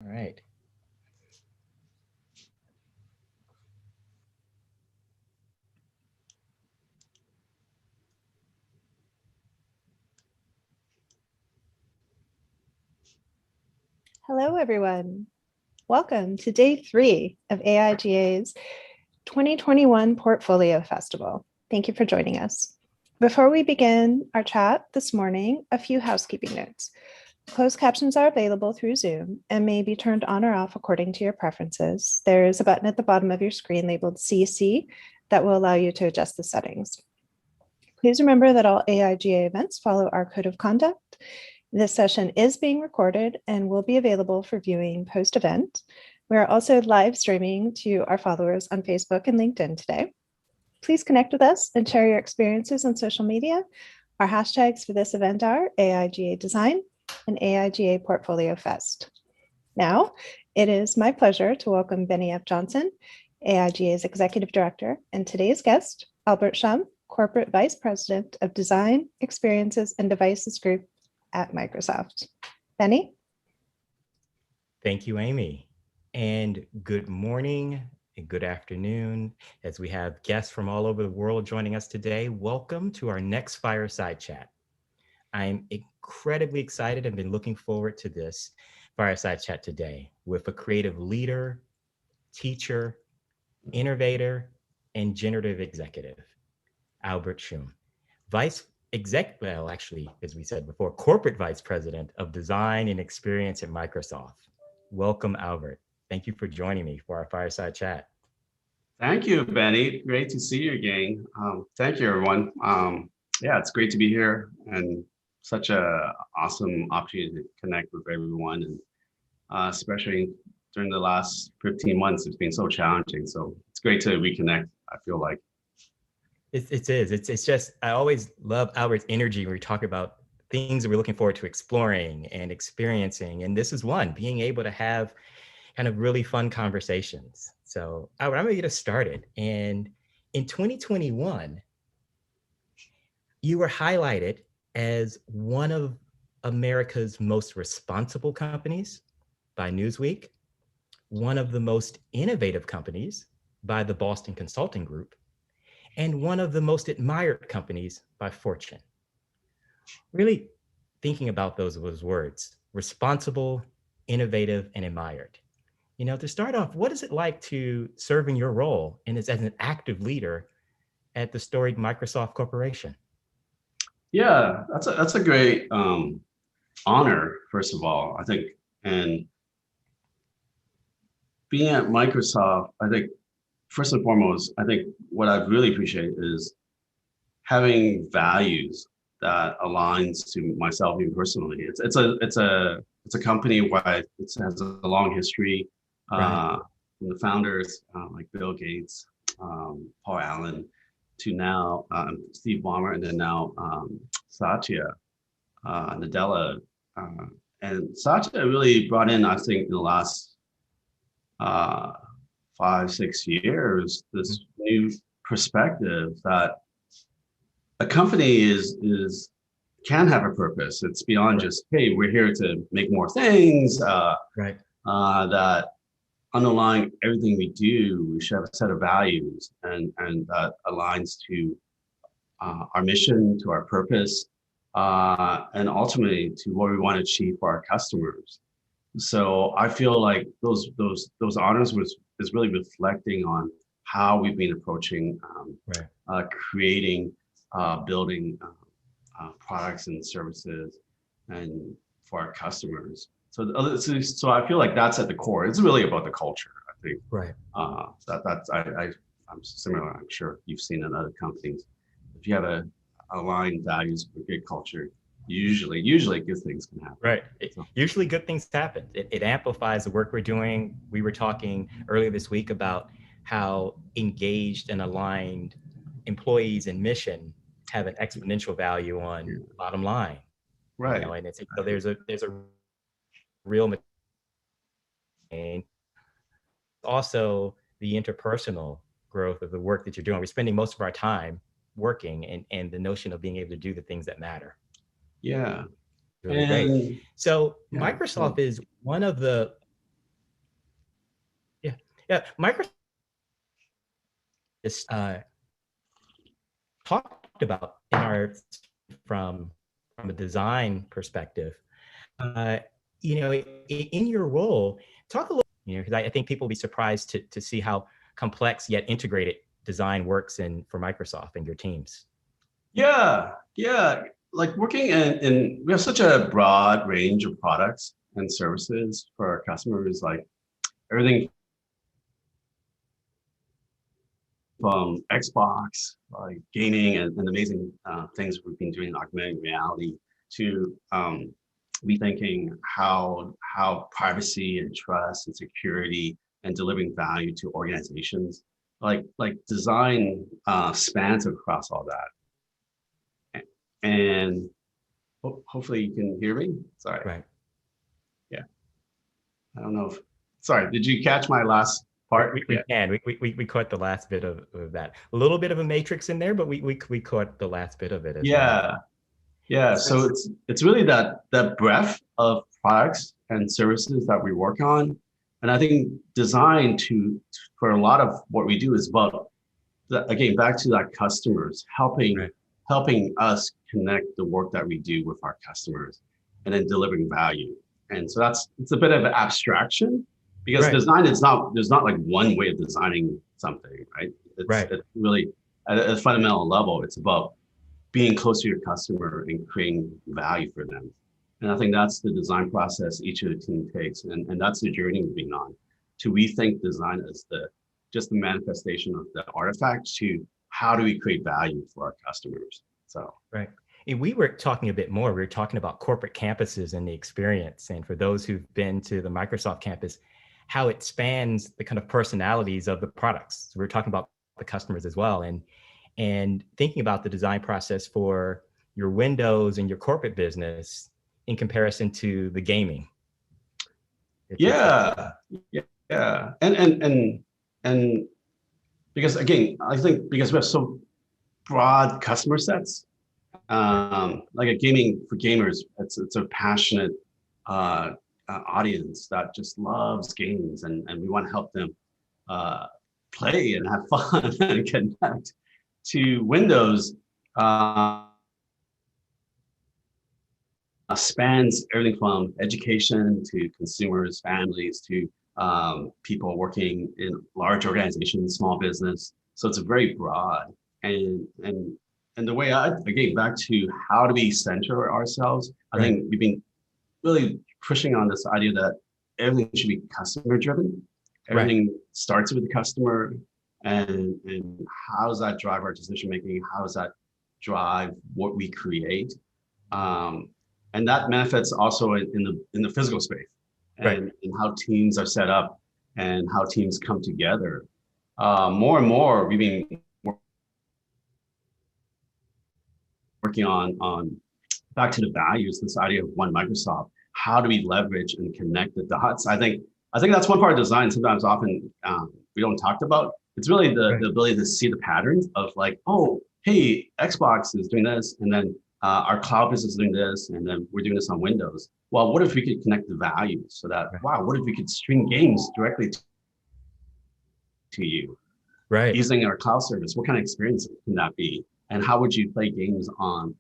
All right. Hello, everyone. Welcome to day 3 of AIGA's 2021 Portfolio Festival. Thank you for joining us. Before we begin our chat this morning, a few housekeeping notes. Closed captions are available through Zoom and may be turned on or off according to your preferences. There is a button at the bottom of your screen labeled CC that will allow you to adjust the settings. Please remember that all AIGA events follow our code of conduct. This session is being recorded and will be available for viewing post-event. We are also live streaming to our followers on Facebook and LinkedIn today. Please connect with us and share your experiences on social media. Our hashtags for this event are AIGA Design and AIGA Portfolio Fest. Now, it is my pleasure to welcome Bennie F. Johnson, AIGA's Executive Director, and today's guest, Albert Shum, Corporate Vice President of Design, Experiences, and Devices Group at Microsoft. Bennie? Thank you, Amy. And good morning and good afternoon. As we have guests from all over the world joining us today, welcome to our next Fireside Chat. I'm incredibly excited and been looking forward to this Fireside Chat today with a creative leader, teacher, innovator, and generative executive, Albert Shum, as we said before, Corporate Vice President of Design and Experience at Microsoft. Welcome, Albert. Thank you for joining me for our Fireside Chat. Thank you, Benny. Great to see you again. Thank you, everyone. Yeah, it's great to be here and such a awesome opportunity to connect with everyone, and especially during the last 15 months, it's been so challenging. So it's great to reconnect, I feel like. It is. It's just, I always love Albert's energy when we talk about things that we're looking forward to exploring and experiencing. And this is one, being able to have kind of really fun conversations. So Albert, I'm gonna get us started. And in 2021, you were highlighted as one of America's most responsible companies by Newsweek, one of the most innovative companies by the Boston Consulting Group, and one of the most admired companies by Fortune. Really thinking about those words, responsible, innovative, and admired. You know, to start off, what is it like to serve in your role and as an active leader at the storied Microsoft Corporation? Yeah, that's a great honor, first of all, I think. And being at Microsoft, I think first and foremost, I think what I really appreciate is having values that aligns to myself even personally. It's a company where it has a long history. Right. From the founders like Bill Gates, Paul Allen, to now Steve Ballmer, and then now Satya Nadella. Uh, and Satya really brought in, I think, in the last uh, 5, 6 years, this new perspective that a company is can have a purpose. It's beyond just, hey, we're here to make more things. Right. That underlying everything we do, we should have a set of values, and that aligns to our mission, to our purpose, and ultimately to what we want to achieve for our customers. So I feel like those honors is really reflecting on how we've been approaching creating, building products and services, and for our customers. So I feel like that's at the core. It's really about the culture, I think. Right. I'm similar. I'm sure you've seen in other companies. If you have aligned values for good culture, usually good things can happen. Right. Usually good things happen. It amplifies the work we're doing. We were talking earlier this week about how engaged and aligned employees and mission have an exponential value on bottom line. Right. You know, and it's so there's a real and also the interpersonal growth of the work that you're doing. We're spending most of our time working, and the notion of being able to do the things that matter. Yeah. Really great. So Microsoft is one of the Yeah, Microsoft is talked about in our from a design perspective. Uh, in your role, talk a little. Because I think people will be surprised to see how complex yet integrated design works in for Microsoft and your teams. Yeah. Like working in we have such a broad range of products and services for our customers, like everything from Xbox, like gaming and amazing things we've been doing in augmented reality, to rethinking how privacy and trust and security and delivering value to organizations. Like design spans across all that. And hopefully you can hear me. Sorry. Right. Yeah. I don't know if. Sorry. Did you catch my last part? We can. We caught the last bit of that. A little bit of a matrix in there, but we caught the last bit of it as well. Yeah. So it's really that breadth of products and services that we work on, and I think design for a lot of what we do is about, again, back to that customers, helping us connect the work that we do with our customers, and then delivering value. And so it's a bit of an abstraction, because design is there's not like one way of designing something, right? It's really at a fundamental level, it's about being close to your customer and creating value for them. And I think that's the design process each of the team takes. And that's the journey we've been on, to rethink design as just the manifestation of the artifact, to how do we create value for our customers. So right. And we were talking a bit more. We were talking about corporate campuses and the experience. And for those who've been to the Microsoft campus, how it spans the kind of personalities of the products. So we were talking about the customers as well. And thinking about the design process for your Windows and your corporate business in comparison to the gaming. Yeah. And because, again, I think because we have so broad customer sets, like a gaming for gamers, it's a passionate audience that just loves games, and we want to help them play and have fun and connect. To Windows, spans everything from education to consumers, families, to people working in large organizations, small business. So it's very broad. And the way again, back to how do we center ourselves? I think we've been really pushing on this idea that everything should be customer driven. Everything starts with the customer. And how does that drive our decision making? How does that drive what we create? And that manifests also in the physical space, and how teams are set up and how teams come together. More and more, we've been working on back to the values, this idea of one Microsoft. How do we leverage and connect the dots? I think that's one part of design. Sometimes, often we don't talk about. It's really the ability to see the patterns of, like, oh, hey, Xbox is doing this, and then our cloud business is doing this, and then we're doing this on Windows. Well, what if we could connect the values so that, wow, what if we could stream games directly to you using our cloud service? What kind of experience can that be? And how would you play games on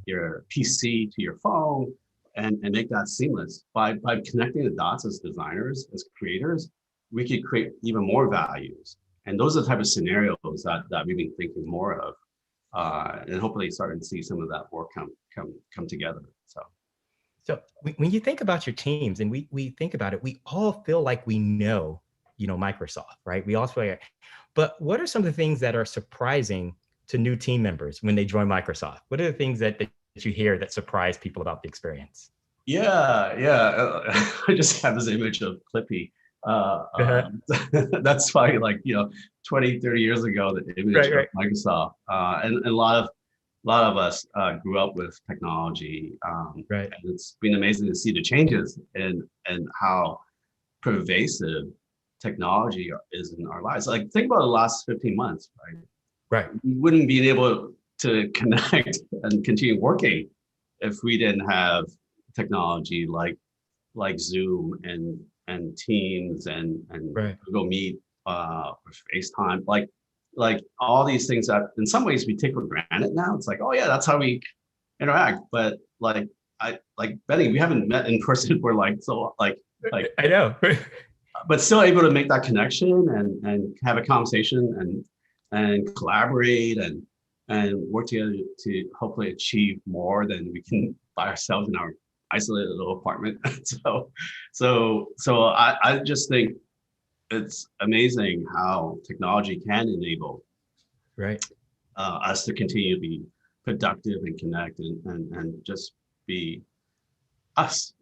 your PC to your phone and make that seamless? By connecting the dots as designers, as creators, we could create even more values. And those are the type of scenarios that we've been thinking more of, and hopefully starting to see some of that work come together. So when you think about your teams, and we think about it, we all feel like we know, Microsoft, right? We all feel like, but what are some of the things that are surprising to new team members when they join Microsoft? What are the things that you hear that surprise people about the experience? Yeah. I just have this image of Clippy. That's probably like 20, 30 years ago, the image of Microsoft, and a lot of us grew up with technology, and it's been amazing to see the changes and how pervasive technology is in our lives. Like, think about the last 15 months, right? We wouldn't be able to connect and continue working if we didn't have technology like Zoom and Teams and Right. Google Meet or FaceTime, like all these things that in some ways we take for granted now. It's like, oh yeah, that's how we interact. But like Benny, we haven't met in person for I know. but still able to make that connection and have a conversation and collaborate and work together to hopefully achieve more than we can by ourselves in our isolated little apartment. I just think it's amazing how technology can enable Right. us to continue to be productive and connect and just be us.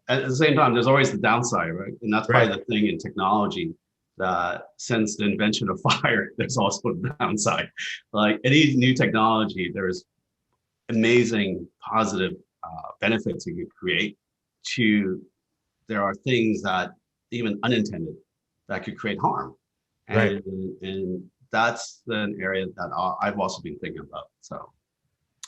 At the same time, there's always the downside, right? And that's Right. probably the thing in technology that since the invention of fire, there's also a downside. Like any new technology, there's amazing positive benefits you can create to, there are things that even unintended that could create harm. Right. And that's an area that I've also been thinking about. So.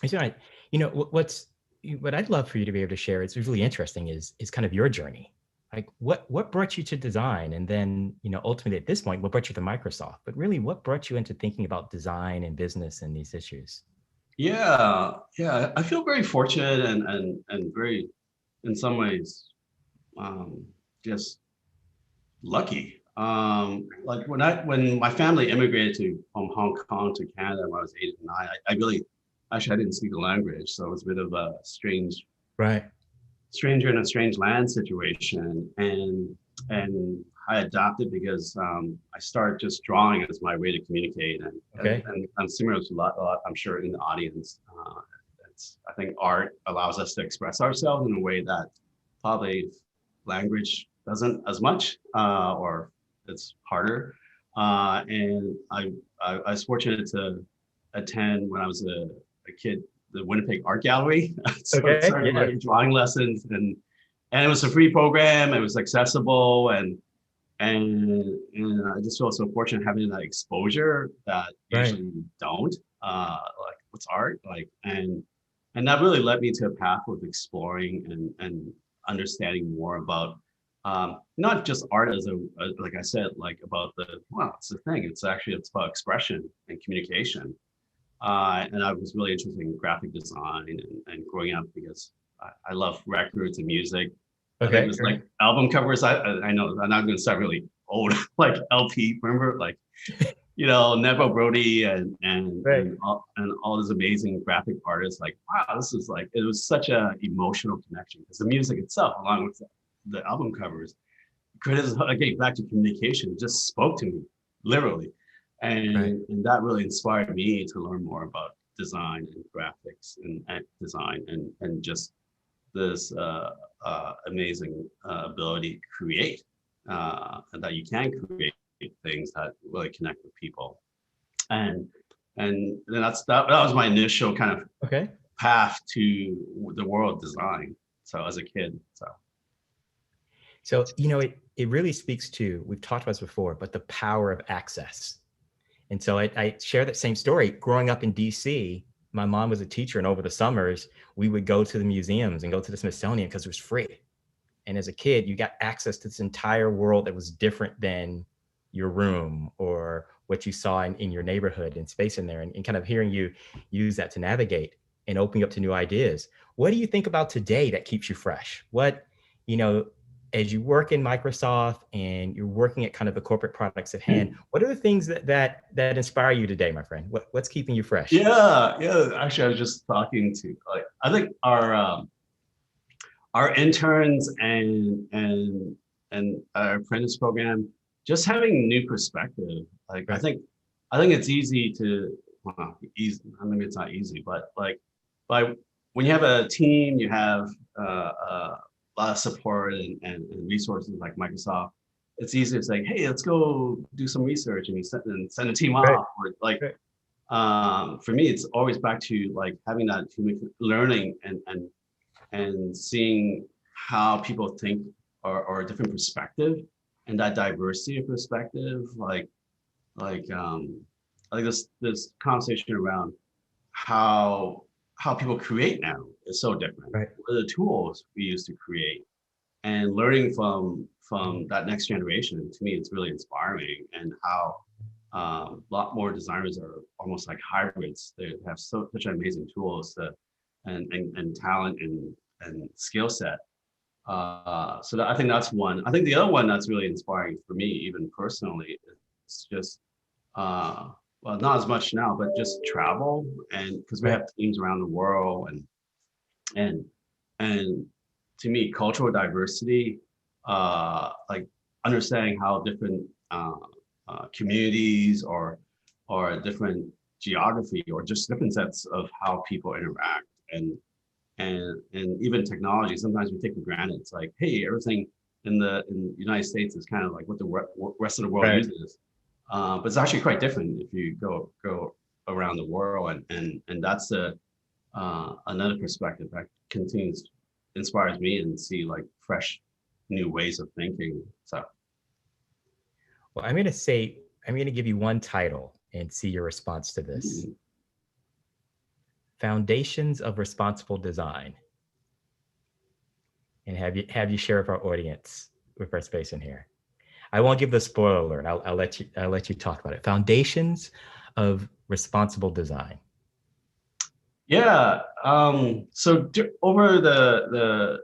That's right. You know, what I'd love for you to be able to share, it's really interesting, is kind of your journey. Like what brought you to design? And then, you know, ultimately at this point, what brought you to Microsoft? But really, what brought you into thinking about design and business and these issues? Yeah. I feel very fortunate and very, in some ways, just lucky. Like when my family immigrated from Hong Kong to Canada when I was 8 and 9, I really actually I didn't speak the language, so it was a bit of a Right. stranger in a strange land situation, and I adapted because I started just drawing as my way to communicate, Okay. and I'm similar to a lot, I'm sure in the audience. I think art allows us to express ourselves in a way that probably language doesn't as much, or it's harder. And I was fortunate to attend when I was a kid the Winnipeg Art Gallery. So I Okay. started Yeah. learning drawing lessons, and it was a free program. It was accessible, and I just feel so fortunate having that exposure that Right. usually you don't. Like what's art like, and that really led me to a path of exploring and understanding more about not just art as like I said, like about it's the thing. It's about expression and communication. And I was really interested in graphic design and growing up because I love records and music. I think it Okay. was like album covers. I know I'm not going to sound really old, like LP. Remember, like Neville Brody Right. and all these amazing graphic artists. Like, wow, this is like, it was such a emotional connection because the music itself, along with the album covers, again, back to communication, it just spoke to me literally, Right. and that really inspired me to learn more about design and graphics and design and just this amazing ability to create, and that you can create things that really connect with people, and then that was my initial kind of Okay. path to the world of design. So as a kid, So, you know, it really speaks to, we've talked about this before, but the power of access. And so I share that same story. Growing up in DC, my mom was a teacher, and over the summers, we would go to the museums and go to the Smithsonian because it was free. And as a kid, you got access to this entire world that was different than your room or what you saw in your neighborhood and space in there, and kind of hearing you use that to navigate and opening up to new ideas. What do you think about today that keeps you fresh? What, you know, as you work in Microsoft and you're working at kind of the corporate products at hand, what are the things that inspire you today, my friend? What's keeping you fresh? yeah. Actually, I was just talking to, like, I think our interns and our apprentice program, just having new perspective. Like, Right. I think it's easy to, well, easy. I mean, it's not easy, but like, by when you have a team, you have a lot of support and resources like Microsoft. It's easy to say, hey, let's go do some research, and you send a team Right. off. Or like, Right. for me, it's always back to like having that learning and seeing how people think, or a different perspective, and that diversity of perspective, like this conversation around how people create now is so different. Right. What are the tools we use to create? and learning from that next generation, to me, it's really inspiring. And how a lot more designers are almost like hybrids. They have such amazing tools and talent and skill set. So I think that's one. I think the other one that's really inspiring for me, even personally, is just well, not as much now, but just travel, and because we Right. have teams around the world, and and to me, cultural diversity, like understanding how different communities or different geography or just different sets of how people interact, and even technology. Sometimes we take for granted. It's like, hey, everything in the United States is kind of like what the rest of the world Right. uses, but it's actually quite different if you go around the world, and that's another perspective that continues inspires me and see like fresh new ways of thinking. So Well, I'm going to give you one title and see your response to this. Foundations of Responsible Design. And have you share with our audience with our space in here. I won't give the spoiler alert. I'll let you talk about it. Foundations of Responsible Design. yeah, so over the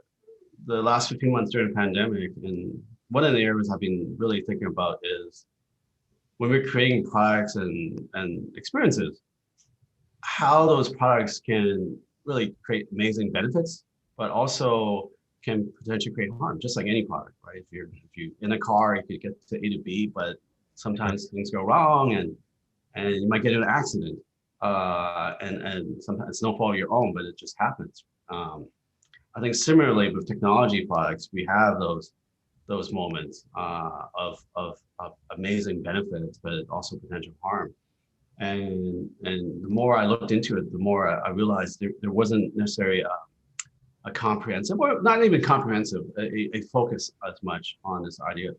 last 15 months during the pandemic, and one of the areas I've been really thinking about is when we're creating products and experiences, how those products can really create amazing benefits, but also can potentially create harm, just like any product, right? If you in a car, you could get to A to B, but sometimes things go wrong, and you might get in an accident, and sometimes it's no fault of your own, but it just happens. I think similarly with technology products, we have those moments of amazing benefits, but also potential harm. And the more I looked into it, the more I realized there wasn't necessarily a comprehensive, or not even comprehensive, a focus as much on this idea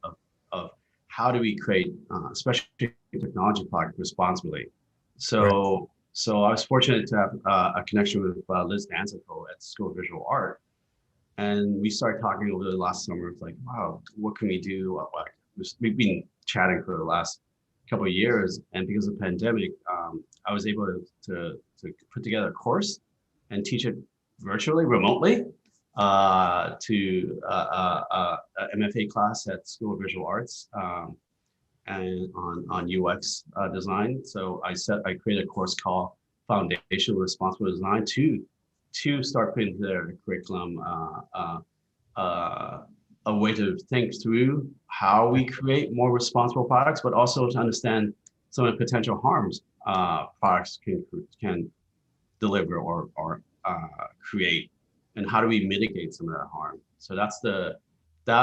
of how do we create, especially technology product responsibly. Right. So I was fortunate to have a connection with Liz Dansico at School of Visual Art, and we started talking over the last summer. It's like, wow, what can we do? Like, we've been chatting for the last couple of years, and because of the pandemic, I was able to put together a course and teach it virtually, remotely, to a MFA class at School of Visual Arts, and on UX design. So I created a course called Foundation of Responsible Design to start putting together a curriculum, a way to think through how we create more responsible products, but also to understand some of the potential harms products can deliver or create, and how do we mitigate some of that harm. So that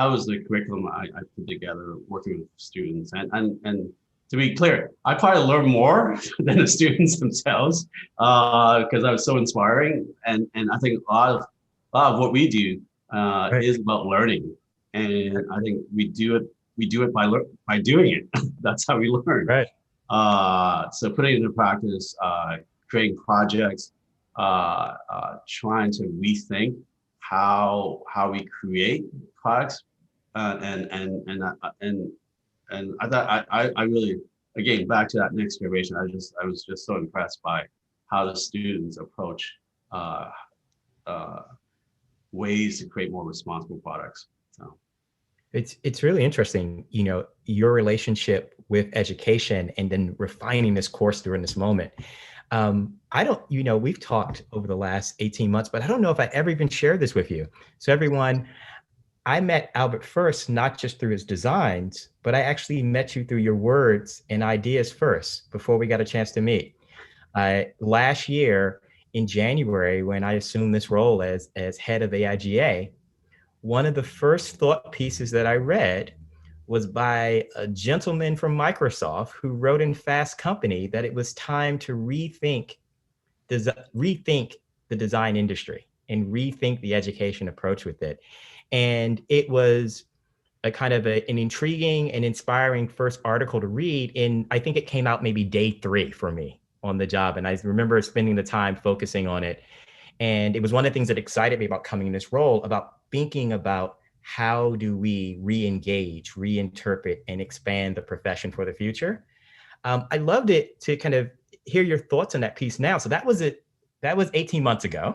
was the curriculum I put together working with students, and to be clear, I probably learned more than the students themselves, because I was so inspiring, and I think a lot of what we do Right. is about learning, and I think we do it by doing it. That's how we learn. Right. So putting it into practice, creating projects, trying to rethink how we create products, and I thought I really, again, back to that next generation. I was just so impressed by how the students approach uh, uh, ways to create more responsible products. So It's really interesting, your relationship with education and then refining this course during this moment. I don't, we've talked over the last 18 months, but I don't know if I ever even shared this with you. So everyone, I met Albert first, not just through his designs, but I actually met you through your words and ideas first before we got a chance to meet. Last year in January, when I assumed this role as head of AIGA, one of the first thought pieces that I read was by a gentleman from Microsoft who wrote in Fast Company that it was time to rethink the design industry and rethink the education approach with it. And it was a kind of an intriguing and inspiring first article to read. And I think it came out maybe day 3 for me on the job. And I remember spending the time focusing on it. And it was one of the things that excited me about coming in this role, about thinking about how do we re-engage, reinterpret, and expand the profession for the future. I loved it to kind of hear your thoughts on that piece now. So that was it. That was 18 months ago.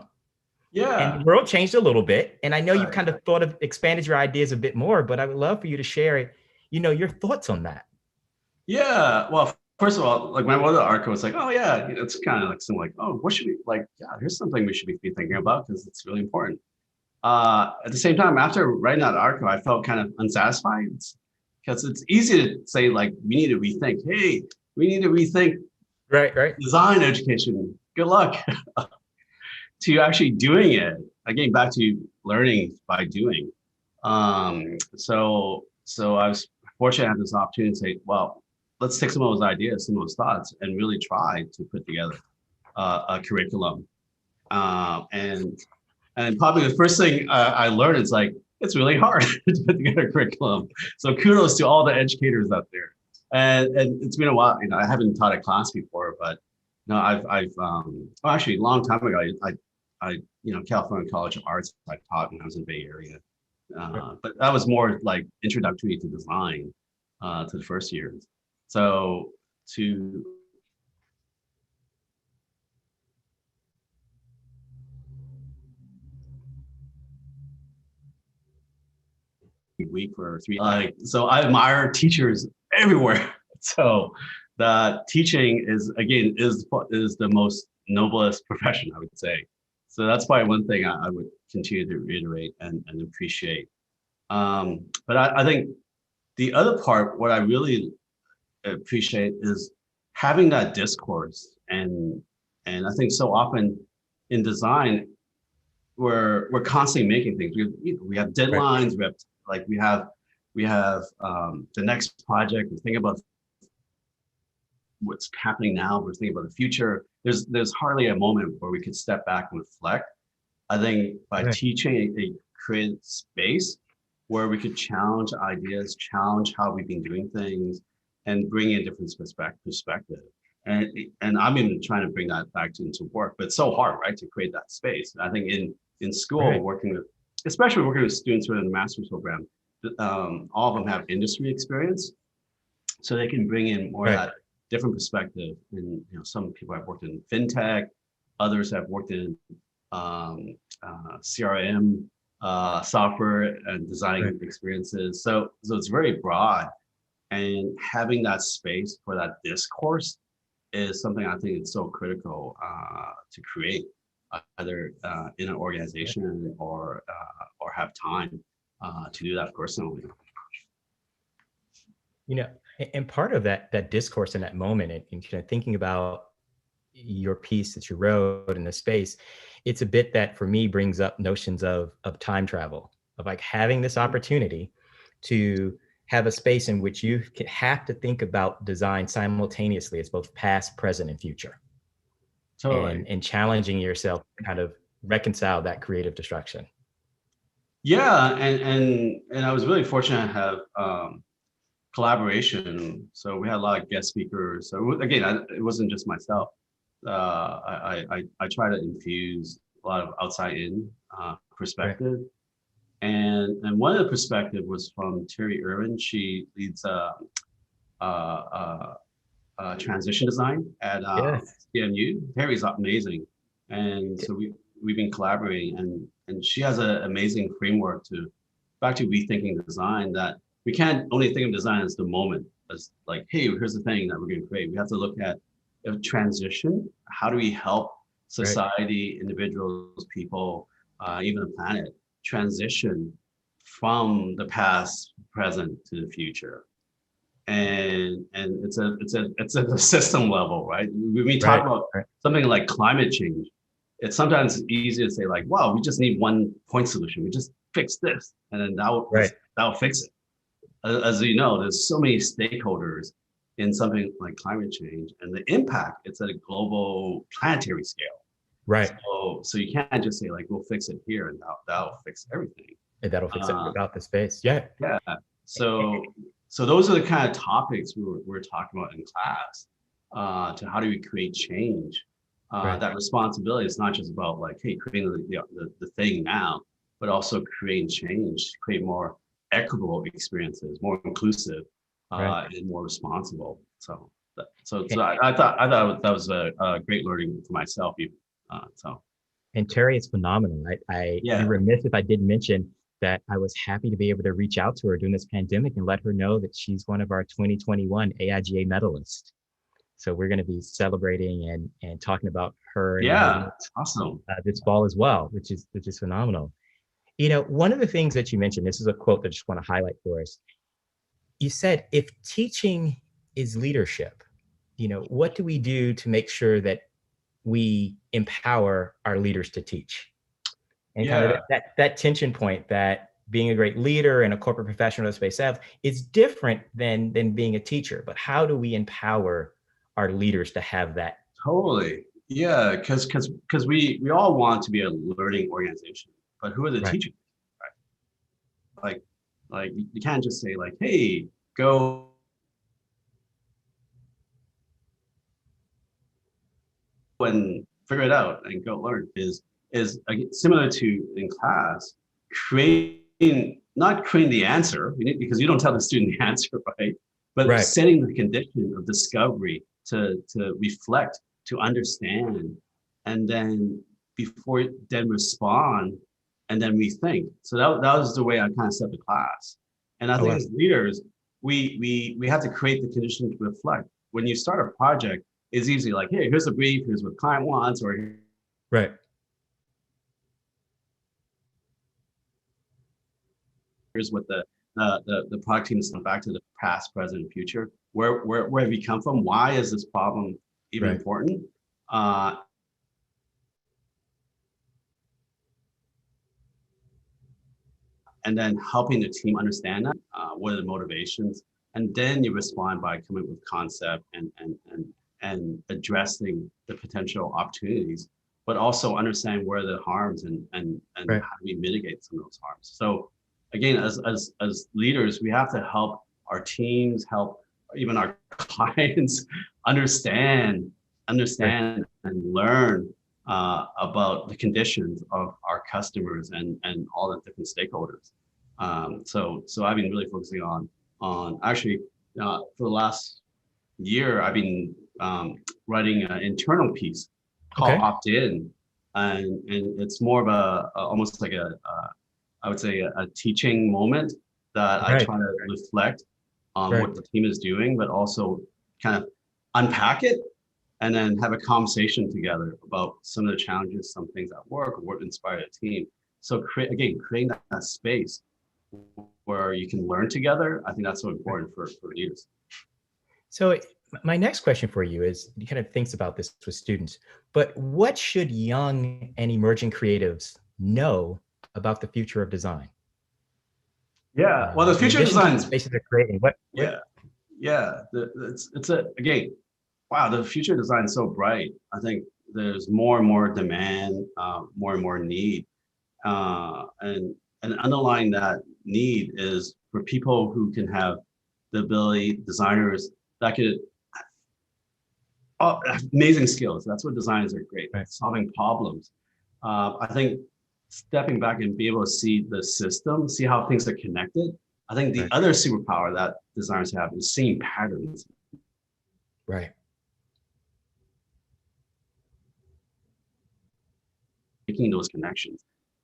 And the Yeah. world changed a little bit. And I know you've Right. kind of thought of expanded your ideas a bit more, but I would love for you to share, your thoughts on that. Yeah. Well, first of all, like my mother article was like, oh yeah, it's kind of like some like, oh, what should we like? Yeah, here's something we should be thinking about because it's really important. At the same time, after writing that article, I felt kind of unsatisfied because it's easy to say like we need to rethink. Hey, we need to rethink Right, right. design education. Good luck to actually doing it. Again, back to learning by doing. So I was fortunate to have this opportunity to say, well, let's take some of those ideas, some of those thoughts, and really try to put together a curriculum. And probably the first thing I learned is like it's really hard to put together a curriculum. So kudos to all the educators out there. And it's been a while. I haven't taught a class before, but no, actually a long time ago, California College of Arts I taught when I was in the Bay Area. But that was more like introductory to design to the first years. So to week for 3 like so I admire teachers everywhere. So the teaching is again is the most noblest profession, I would say. So that's probably one thing I would continue to reiterate and appreciate. But I think the other part, what I really appreciate is having that discourse. And I think so often in design, we're constantly making things. We have Right. deadlines. We have the next project. We think about what's happening now. We're thinking about the future. There's hardly a moment where we could step back and reflect. I think by Right. teaching a creative space where we could challenge ideas, challenge how we've been doing things, and bring in different perspective. And I'm even trying to bring that back into work, but it's so hard, right, to create that space. I think in school, Right. especially working with students who are in the master's program, all of them have industry experience, so they can bring in more of Right. that different perspective. And some people have worked in fintech, others have worked in CRM software and designing Right. experiences. So it's very broad, and having that space for that discourse is something I think is so critical to create, either in an organization or have time to do that personally. And part of that discourse in that moment, and kind of thinking about your piece that you wrote in the space, it's a bit that for me brings up notions of time travel, of like having this opportunity to have a space in which you have to think about design simultaneously as both past, present, and future, Totally. and challenging yourself to kind of reconcile that creative destruction. Yeah, and I was really fortunate to have collaboration. So we had a lot of guest speakers. So again, it wasn't just myself. I try to infuse a lot of outside in Right. perspective. And one of the perspective was from Terry Irwin. She leads transition design at Yes. CMU. Terry's amazing, and so we've been collaborating, and she has an amazing framework to back to rethinking design, that we can't only think of design as the moment, as like, hey, here's the thing that we're going to create. We have to look at a transition. How do we help Right. society, individuals, people, even the planet transition from the past, present to the future? And it's at the system level, right? When we talk Right. about Right. something like climate change, it's sometimes easy to say like, wow, we just need one point solution. We just fix this, and then Right. that'll fix it. As you know, there's so many stakeholders in something like climate change, and the impact, it's at a global planetary scale. Right. So you can't just say like, we'll fix it here and that'll fix everything. And that'll fix it Uh, without the space. Yeah. yeah. So those are the kind of topics we're talking about in class. To how do we create change? Right. That responsibility is not just about like, hey, creating the thing now. but also create change, create more equitable experiences, more inclusive, Right. and more responsible. So, And, I thought that was a great learning for myself. Even. So and Terry is phenomenal. I'd be yeah, remiss if I didn't mention that I was happy to be able to reach out to her during this pandemic and let her know that she's one of our 2021 AIGA medalists. So we're going to be celebrating and talking about her and her yeah, work it's awesome. this fall as well, which is phenomenal. You know, one of the things that you mentioned, this is a quote that I just want to highlight for us. You said, if teaching is leadership, you know, what do we do to make sure that we empower our leaders to teach? And kind of Yeah, that tension point that being a great leader and a corporate professional at Space F is different than being a teacher. But how do we empower our leaders to have that? totally. Yeah, because we all want to be a learning organization, but who are the Right. teachers? Like you can't just say like, hey, go and figure it out and go learn. Is similar to in class, creating not creating the answer because you don't tell the student the answer, right? But Right. setting the condition of discovery to reflect, to understand, and then before then respond, and then rethink. So that was the way I kind of set the class. And I Oh, think wow. as leaders, we have to create the condition to reflect. When you start a project, it's easy like, hey, here's the brief, here's what the client wants, or Right. here's what the product team is back to the past, present, and future. Where have we come from? Why is this problem even Right. important? Uh, and then helping the team understand that, what are the motivations, and then you respond by coming up with concept and addressing the potential opportunities, but also understand where the harms and Right. how do we mitigate some of those harms. So again, as leaders, we have to help our teams, help even our clients understand Right. and learn about the conditions of our customers and all the different stakeholders. So I've been really focusing on actually for the last year, I've been writing an internal piece called Okay. Opt-in, and it's more of almost like I would say a teaching moment that I Right. try to reflect on Right. what the team is doing, but also kind of unpack it and then have a conversation together about some of the challenges, some things at work, or what inspired a team. So creating that space where you can learn together, I think that's so Right. important for leaders. So my next question for you is, you kind of thinks about this with students, but what should young and emerging creatives know about the future of design? Yeah, well, the In future addition to the design, spaces they're creating, what yeah, yeah, it's a again, wow, the future design is so bright. I think there's more and more demand, more and more need, and underlying that need is for people who can have the ability, designers that could amazing skills. That's what designers are great right, at, solving problems. I think stepping back and be able to see the system, see how things are connected. I think the right, other superpower that designers have is seeing patterns, right, making those connections.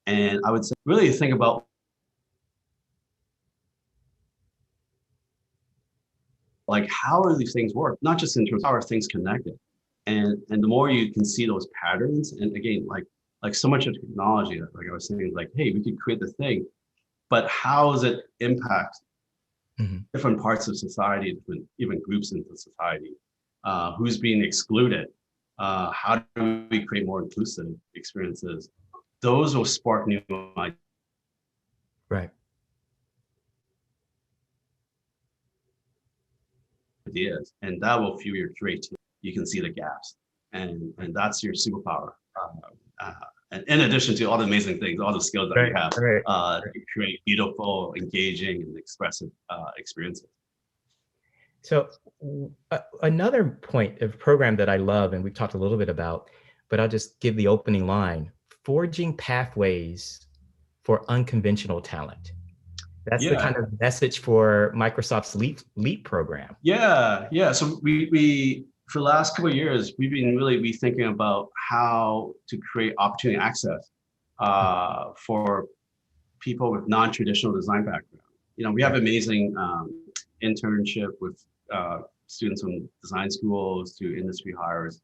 And I would say really think about like how are these things work, not just in terms of how are things connected. And the more you can see those patterns, and again, like so much of technology, like I was saying, like, hey, we could create the thing, but how does it impact hmm, different parts of society, different even groups in the society, who's being excluded, how do we create more inclusive experiences? Those will spark new right. ideas, and that will fuel your creativity. You can see the gaps, and that's your superpower. Uh, and in addition to all the amazing things, all the skills that you Right, have right. to create beautiful, engaging, and expressive experiences. So another point of program that I love, and we've talked a little bit about, but I'll just give the opening line: forging pathways for unconventional talent. That's the Yeah. kind of message for Microsoft's Leap program. Yeah. So we for the last couple of years, we've been really thinking about how to create opportunity access for people with non-traditional design background. We have amazing internship with students from design schools to industry hires.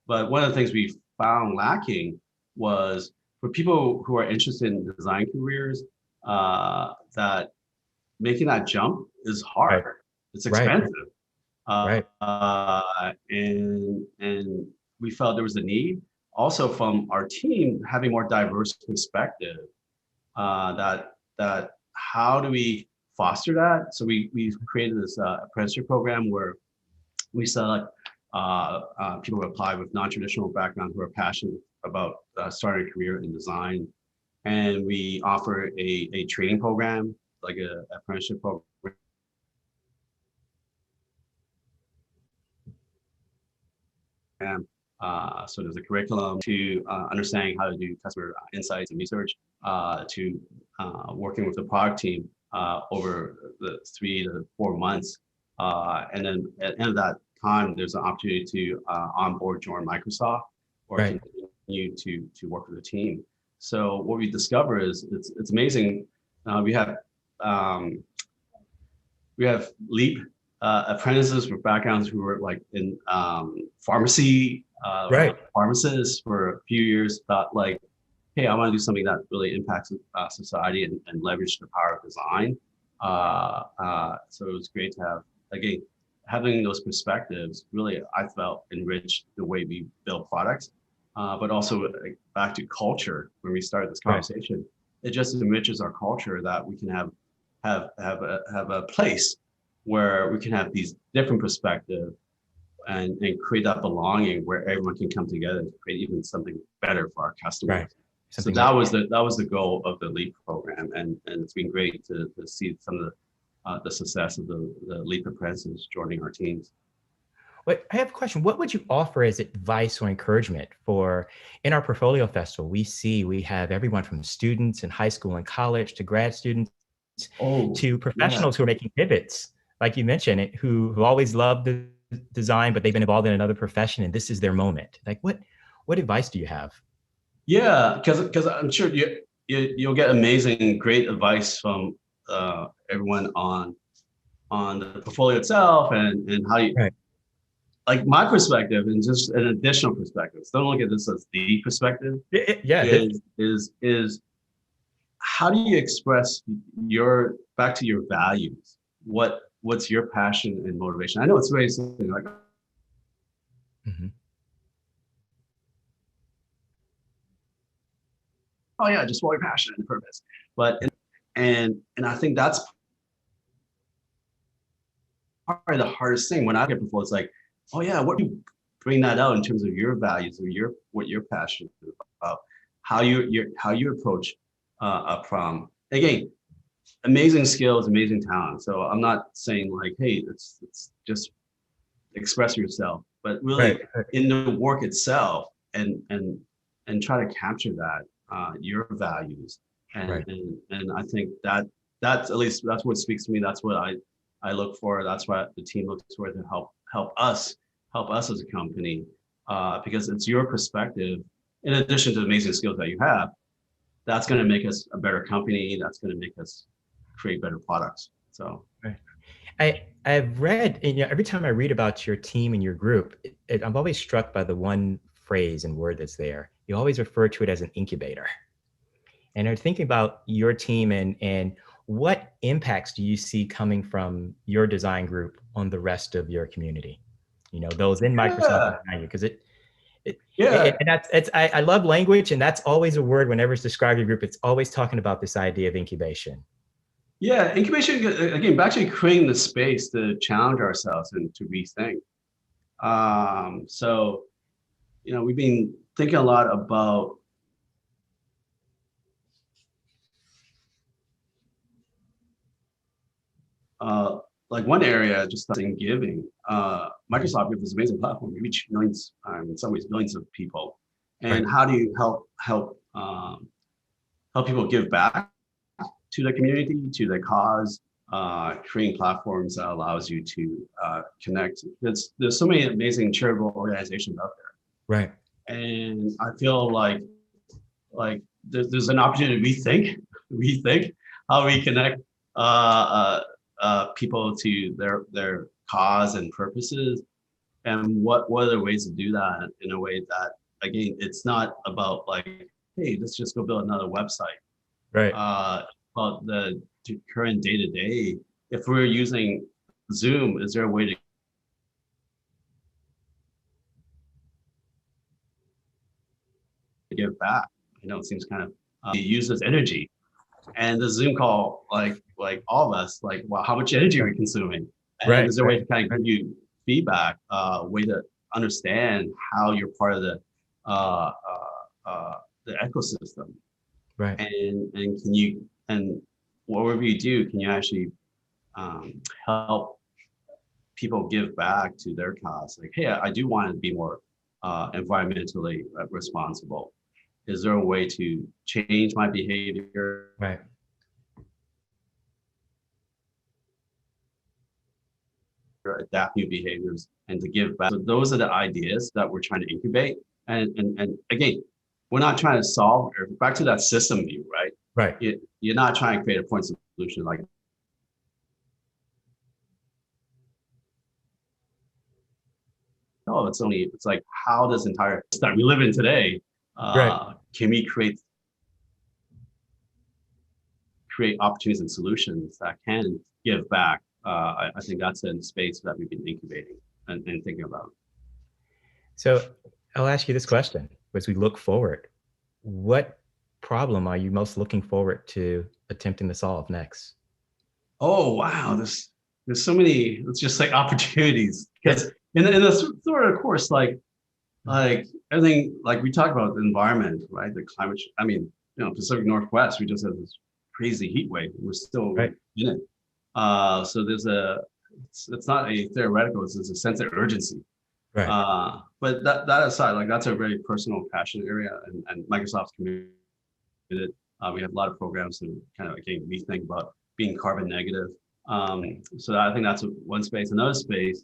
But one of the things we found lacking was for people who are interested in design careers, that making that jump is hard. Right. It's Right. expensive. Right. And we felt there was a need also from our team having more diverse perspective, that how do we foster that? So we created this apprenticeship program where we select people who apply with non-traditional background who are passionate about starting a career in design. And we offer a training program, like a apprenticeship program. So there's a curriculum to understanding how to do customer insights and research, to working with the product team over the 3 to 4 months. And then at the end of that time, there's an opportunity to onboard, join Microsoft, or Right. continue to work with the team. So what we discover is it's amazing. We have Leap apprentices with backgrounds who were like in pharmacy, Right. pharmacists for a few years, thought like, hey, I want to do something that really impacts society and leverage the power of design. So it was great to have, again, having those perspectives really, I felt, enriched the way we build products, but also back to culture. When we started this conversation, it just enriches our culture that we can have a place where we can have these different perspectives and create that belonging where everyone can come together to create even something better for our customers. Right. So that was the goal of the LEAP program, and it's been great to see some of the success of the LEAP apprentices joining our teams. But I have a question. What would you offer as advice or encouragement for, in our portfolio festival, we have everyone from students in high school and college to grad students to professionals who are making pivots, like you mentioned, who always loved the design, but they've been involved in another profession and this is their moment. Like what advice do you have? Yeah, because I'm sure you'll get amazing, great advice from everyone on the portfolio itself and how you, like my perspective and just an additional perspective. So don't look at this as the perspective. Is how do you express back to your values? What's your passion and motivation? I know it's very simple, like. Oh yeah, just follow your passion and purpose. But and I think that's probably the hardest thing when I get before. It's like, oh yeah, what do you bring that out in terms of your values or what you're passionate about, how you approach a problem. Again, amazing skills, amazing talent. So I'm not saying like, hey, it's just express yourself, but really in the work itself and try to capture that. Your values, and I think that's at least that's what speaks to me. That's what I look for. That's what the team looks for to help us as a company, because it's your perspective in addition to the amazing skills that you have. That's going to make us a better company. That's going to make us create better products. So I've read, every time I read about your team and your group, I'm always struck by the one phrase and word that's there. You always refer to it as an incubator. And I'm thinking about your team and what impacts do you see coming from your design group on the rest of your community? Those in Microsoft behind you, because I love language, and that's always a word whenever it's describing your group. It's always talking about this idea of incubation. Yeah, incubation, again, back to creating the space to challenge ourselves and to rethink. So, we've been thinking a lot about like one area, just in giving. Microsoft gives this amazing platform. We reach millions, in some ways, billions of people. And how do you help help people give back to the community, to the cause, creating platforms that allows you to connect. There's so many amazing charitable organizations out there. Right. And I feel like there's an opportunity to rethink how we connect people to their cause and purposes, and what are the ways to do that in a way that, again, it's not about like, hey, let's just go build another website. Right. About the current day-to-day. If we're using Zoom, is there a way to give back? It seems kind of uses energy, and the Zoom call, like all of us, like, well, how much energy are we consuming? And Right. is there a way to kind of give you feedback, way to understand how you're part of the ecosystem, Right. and can you, and whatever you do, can you actually help people give back to their cause? Like, hey, I do want to be more environmentally responsible. Is there a way to change my behavior? Right. Adapt new behaviors and to give back. So those are the ideas that we're trying to incubate. And again, we're not trying to solve, or back to that system view, right? Right. You're not trying to create a point solution like, oh, it's like, how does entire that we live in today, Right. can we create opportunities and solutions that can give back? I think that's a space that we've been incubating and thinking about. So I'll ask you this question as we look forward. What problem are you most looking forward to attempting to solve next? Oh, wow. There's so many, it's just like opportunities, because in the sort of course, like everything, like we talk about the environment, right? The climate, Pacific Northwest, we just had this crazy heat wave. We're still Right. in it. So it's not a theoretical, it's a sense of urgency. Right. But that aside, like that's a very personal passion area, and Microsoft's committed. We have a lot of programs to kind of, again, rethink about being carbon negative. So I think that's one space. Another space,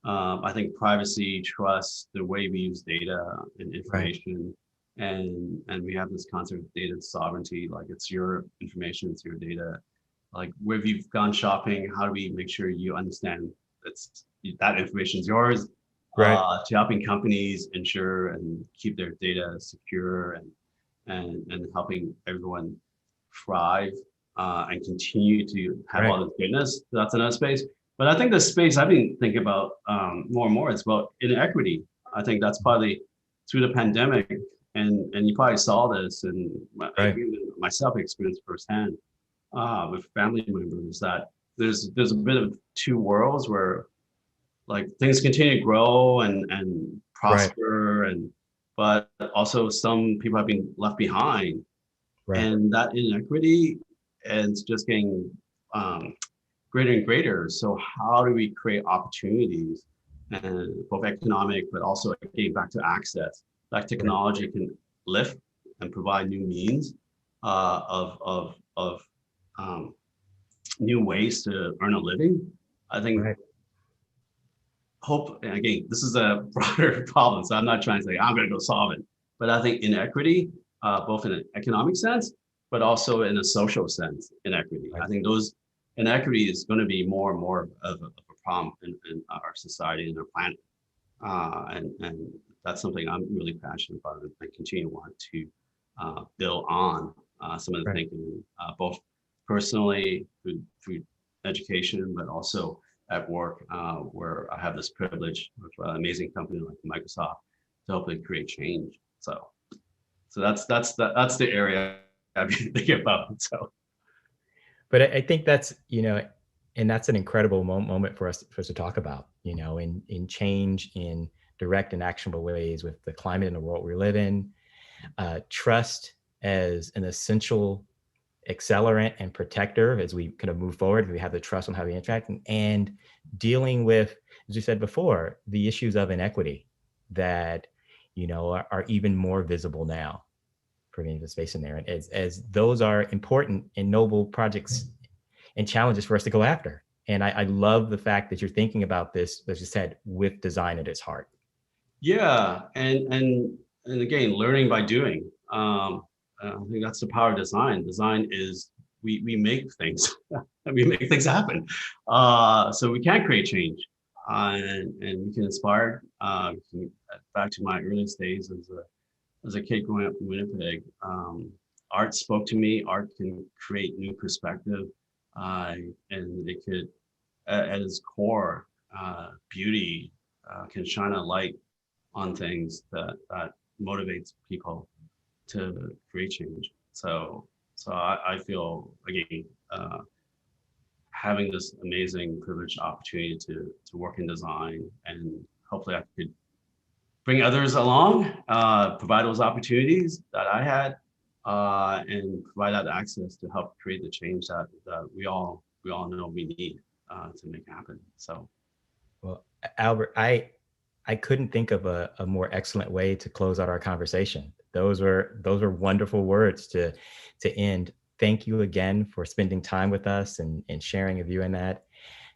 I think privacy, trust, the way we use data and information, and we have this concept of data sovereignty, like it's your information, it's your data. Like where you've gone shopping, how do we make sure you understand that information is yours? Right. To helping companies ensure and keep their data secure, and helping everyone thrive and continue to have all this goodness. That's another space. But I think the space I've been thinking about more and more is about inequity. I think that's probably through the pandemic, and you probably saw this, and myself experienced firsthand with family members, that there's a bit of two worlds where like things continue to grow and prosper, but also some people have been left behind, and that inequity is just getting greater and greater. So how do we create opportunities, and both economic, but also getting back to access that technology can lift and provide new means of new ways to earn a living? I think hope, and again, this is a broader problem, so I'm not trying to say I'm going to go solve it, but I think inequity, both in an economic sense, but also in a social sense, inequity. I think those inequity is going to be more and more of a problem in our society and our planet, and that's something I'm really passionate about, and I continue to want to build on some of the thinking, both personally through education, but also at work, where I have this privilege with an amazing company like Microsoft to help it create change. So that's the area I've been thinking about. So, but I think that's, and that's an incredible moment for us to talk about, in change in direct and actionable ways with the climate and the world we live in. Trust as an essential accelerant and protector as we kind of move forward. We have the trust on how we interact, and dealing with, as you said before, the issues of inequity that, are even more visible now. the space in there. And as those are important and noble projects and challenges for us to go after. And I love the fact that you're thinking about this, as you said, with design at its heart. Yeah, and again, learning by doing. I think that's the power of design. Design is we make things, we make things happen. So we can create change, and we can inspire. Back to my earliest days as a kid growing up in Winnipeg, art spoke to me. Art can create new perspective, and it could, at its core, beauty can shine a light on things that motivates people to create change. So I feel again, having this amazing privileged opportunity to work in design, and hopefully I could bring others along, provide those opportunities that I had, and provide that access to help create the change that we all know we need to make happen. So, well, Albert, I couldn't think of a more excellent way to close out our conversation. Those were wonderful words to end. Thank you again for spending time with us and sharing a view in that.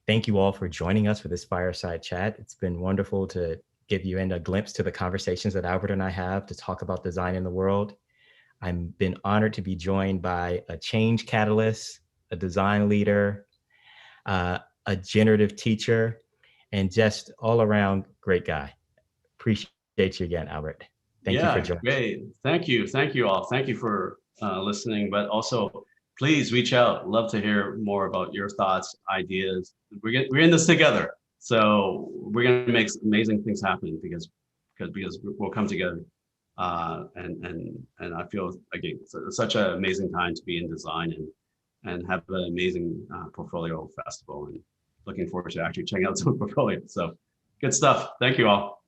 Thank you all for joining us for this fireside chat. It's been wonderful to give you a glimpse to the conversations that Albert and I have to talk about design in the world. I've been honored to be joined by a change catalyst, a design leader, a generative teacher, and just all around great guy. Appreciate you again, Albert. Thank you for joining. Great. Thank you all. Thank you for listening, but also please reach out. Love to hear more about your thoughts, ideas. We're in this together. So we're going to make amazing things happen because we'll come together. And I feel, again, it's such an amazing time to be in design and have an amazing portfolio festival, and looking forward to actually checking out some portfolio. So good stuff. Thank you all.